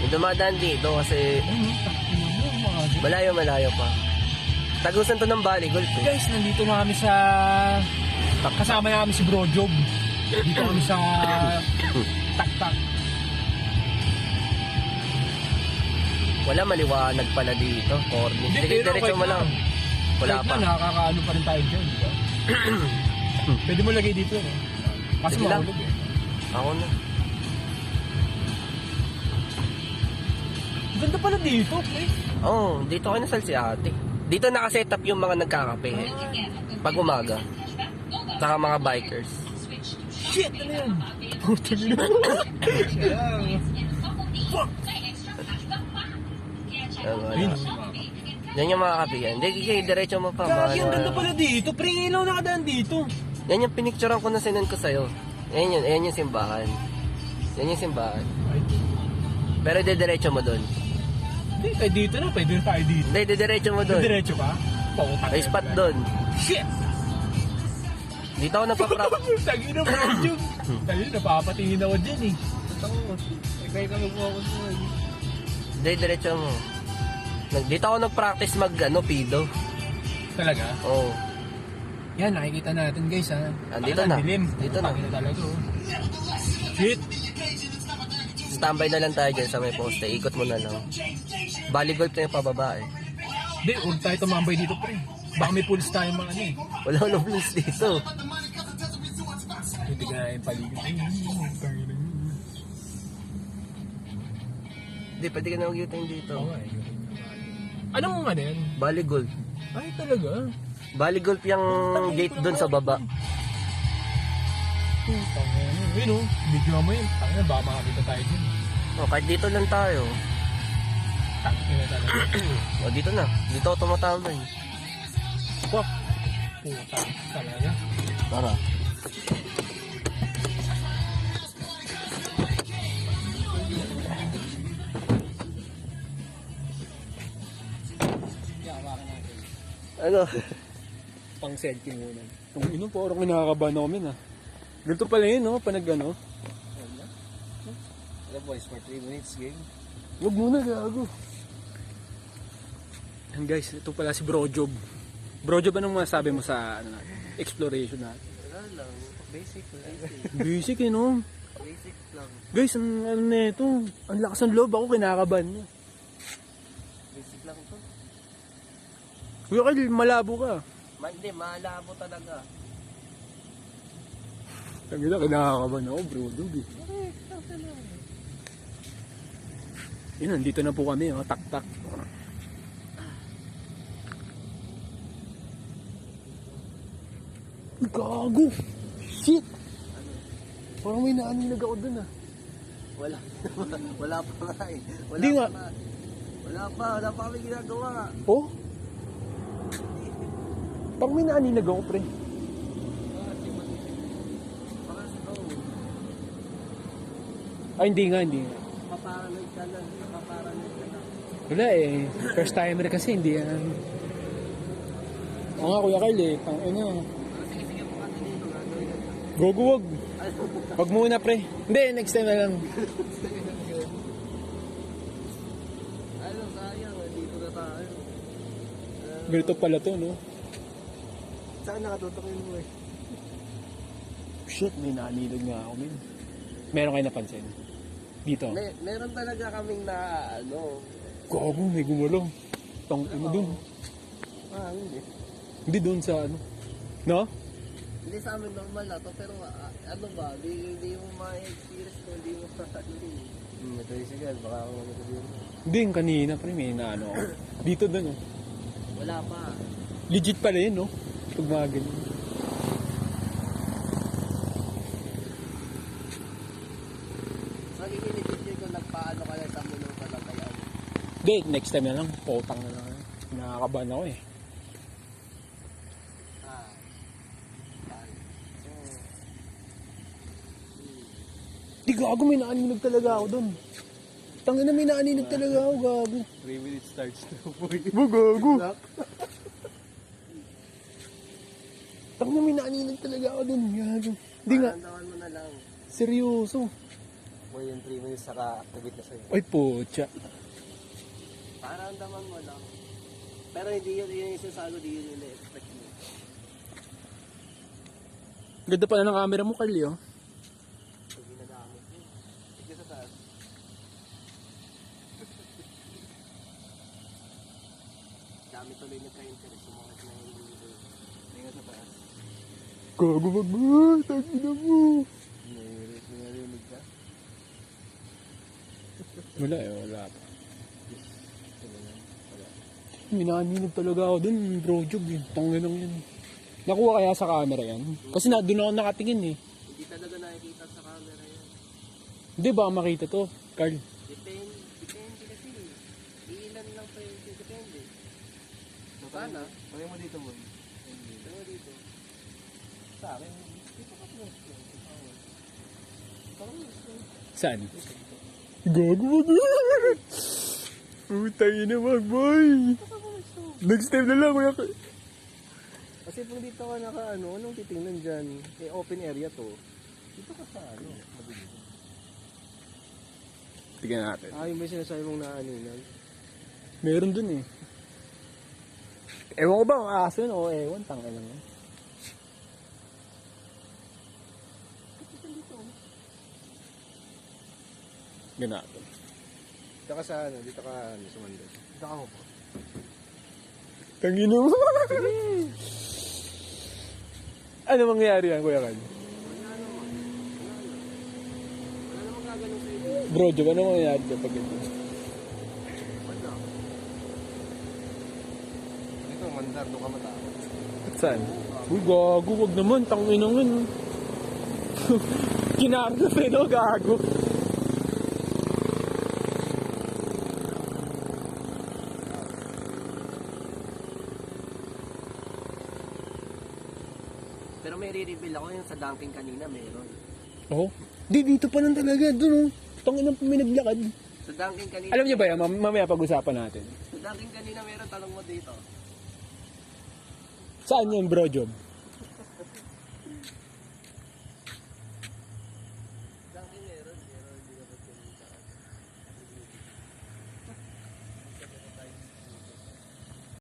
dumadaan dito kasi malayo pa. Tagusan to ng Valley Golf eh. Guys, nandito na kami sa... Kasama namin si Bro Job. Dito kami sa... Tak-tak. Wala, maliwanag pala dito. Corny. Sige, pero diretso mo lang. Wala Kahit pa. na, nakakaano pa rin tayo dyan, di ba? Pwede mo lagay dito, no? Kasi Sige lang. mahulog eh. Ako na. Ganda pala dito, pre. Oo, dito kayo nasal si ate. Dito nakasetup yung mga nagkakape eh. Pag umaga. Saka mga bikers. Shit, ano yan? Putang ina. Fuck! Ayun. Yan yung mga kape yan. Hindi, kaya diretso mo pa. Gagi, ang ganda pala dito. Pre, ilaw nakadaan dito. Yan yung pinicturean ko na sinend ko sa'yo. Yan yung simbahan. Yan yung simbahan. Pero diretso mo doon. Hindi, eh dito na. Pwede na tayo dito. Hindi, diretso mo doon. Diretso pa? Putang May spot doon. Shit! Dito ako nagpa-practice. Tagi na, Bro Job. Tagi na, napapatingin ako dyan eh. Kaya ka mag-focus mo eh. Hindi, diretso mo. Dito ako nag-practice pido. Talaga? Oo. Yan, nakikita natin guys ha. Dito Ang na. dilim. Dito na. Tagi na talaga oh. Shit! Standby na lang tayo dyan sa may poste. Ikot mo na lang. Valley Golf na yung pababa eh. Hindi, huwag tayo tumambay dito pre. Baka may pools tayo mga ano eh. Wala ko place dito. Hindi ka na yung paligid. Hindi, pwede ka na mag-U-turn dito. Anong ano yan? Valley Golf. Ay talaga? Valley Golf yung gate doon sa baba. Ayun o, video mo yun. Tangina, baka makakita tayo dyan. O, kahit dito lang tayo. Tangina talaga. O, dito na. Dito ako tumatambay. Fuck! Puta talaga. Tara. Ano? Pang selfie muna. Kung ino po, parang kinakabahan ako min ah. Ganito pala yun no, panag ano. Ano boys, for 3 minutes game. Huwag muna, gago. And guys, ito pala si Bro Job. Bro Job, anong masasabi mo sa ano, exploration natin? Wala lang, basic. Basic eh no? Basic lang. Guys, ang ano na ito, ang lakas ng loob ako, kinakabahan niya. Basic lang to. Kuya Kyle, malabo ka. Hindi, malabo talaga. Ang gila, kinakabahan ako, Bro Job eh. Yun, nandito na po kami, oh, tak-tak. Gago! Shit! Parang may naaninag ako dun ah. Wala. Wala pa nga eh. Di nga. Wala pa kami ginagawa. Oh? Parang may naaninag ako, pre. Ay, hindi nga. Paparanoid ka lang. Wala eh. First timer kasi, hindi yan. Oo nga, Kuya Kyle eh. Pang ano. Gogo, wag. Wag muna, pre. Hindi, next time na lang. Ano, sayang. Dito na tayo. Ganito pala to, no? Saan nakatutok yun mo eh? Shit, may naaninag nga ako, min. Meron kayo napansin? Dito. Meron talaga kaming na ano. Gago, may gumulong. Tong ano dun. Hindi. Hindi dun sa ano. No? Hindi sa amin normal na to, pero ano ba, hindi mo ma-experience ko, hindi mo ito yung sigal, baka ako magsasabihin. Hindi, yung kanina pre, may naano ako. Dito dun, oh. Wala pa. Legit pala yun, no? Pag mga ganyan. Nagigiligid yun kung nagpaano ka lang sa mulong kalagayan. Hindi, next time na lang. Potang na lang. Nakakabahan ako eh. Di gago, may naaninag talaga ako dun. Tangina, may naaninag talaga ako, gago. 3 minutes starts to boy. Gago. Tangina, may naaninag talaga ako dun, gago. Di nga, Parandawan mo na lang. seryoso. po yung 3 minutes saka activate na sa'yo. Ay, putya. Para andaman mo lang. Pero hindi yun yung isasago, di yun yung na-expect mo. Ganda pala ng camera mo, Carly, oh. Pag ginagamit mo. Sige sa taas. Dami tuloy nagka-interest. Sumakit na yung video. Tingnan sa taas. Gago mag-boy, tagina mo. Narinig ka? Wala eh, wala pa. Minaminag talaga ako dun, bro job eh. Tanginang yun. Nakuha kaya sa camera yan? Kasi doon ako nakatingin eh. Hindi talaga nakikita sa camera yan. Hindi ba makita to, Carl? Depende kasi. Ilan lang pa yung depende. Sana. Pagay mo dito mo. Ano dito? Sa akin, dito ka po. Saan? Gago mag-boy. Utang ina mag-boy. Next time na lang, kuya. Kasi kung dito ka anong titingnan dyan? Eh, open area to. Dito ka sa mabilis. Tignan natin. Yung may sinasabi mong naaninan. Meron dun eh. Ewan ko ba ang aso yun o ewan, tangin lang yun. Tignan natin. Dito ka sa dito ka sumandas. Dito ka mo po. Tangin mo. Ano mangyayari yan, Kuya Kan? Wala namang gaganon sa iyo. Bro, Job, ano mangyayari dyan pag ito? Wala. Dito, mandar, doon ka matakot. Saan? Uy, gago, wag naman, tanginang yun. Kinarno pero gago. Pero may re-reveal ako yung sa Dunkin kanina meron. Oh? Di, dito pa lang talaga, dun oh. Tanginang pinaglakad. Sa Dunkin kanina. Alam niyo ba yan, mamaya pag-usapan natin. Sa Dunkin kanina meron, talong mo dito. Saan yun, Bro Job?